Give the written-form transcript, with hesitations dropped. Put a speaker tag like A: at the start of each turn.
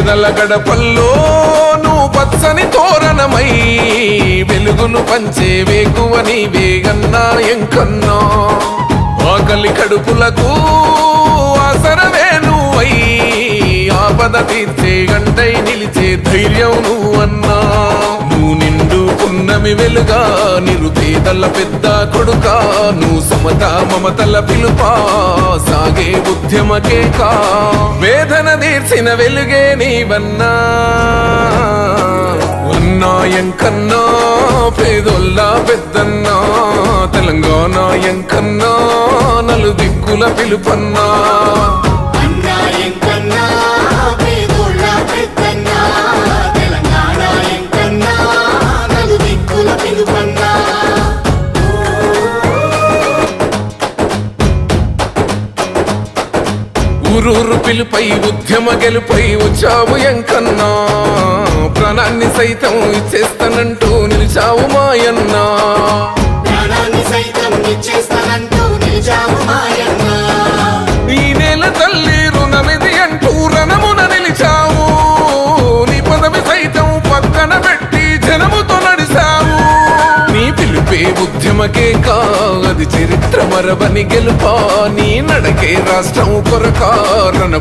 A: పేదల గడపల్లో నువ్వు పచ్చని తోరణమై వెలుగును పంచే వేకువ నీవేగన్నా ఎంకన్నా ఆకలి కడుపులకు ఆసరవే నువ్వై ఆపద తీర్చే గంటై నిలిచే ధైర్యం నువ్వన్నా నువ్వు నిండు పున్నమి వెలుగా నిరుపేదల పెద్ద కొడుకా నువ్వు సమత మమతల పిలుపా సాగే ఉద్యమకేకా వేదన తీర్చిన వెలుగే నీవన్నా ఎంకన్నా పేదొల్లా పెద్దన్నా తెలంగాణ ఎంకన్నా నలు దిక్కుల పిలుపన్నా ఊరూరు పిలుపై ఉద్యమ గెలుపై వచ్చావు ఎంకన్నా ప్రాణాన్ని సైతం ఇచ్చేస్తానంటూ నిలిచావు మాయన్నా ఈ నేల తల్లి రుణమిది అంటూ రణమున నిలిచావు నీ పదవి సైతం పక్కన పెట్టి జనముతో నడిచావు నీ పిలుపే ఉద్యమకే కాది చరిత్ర మరవని గెలుపా నీ నడకే రాష్ట్రం కొరకారణ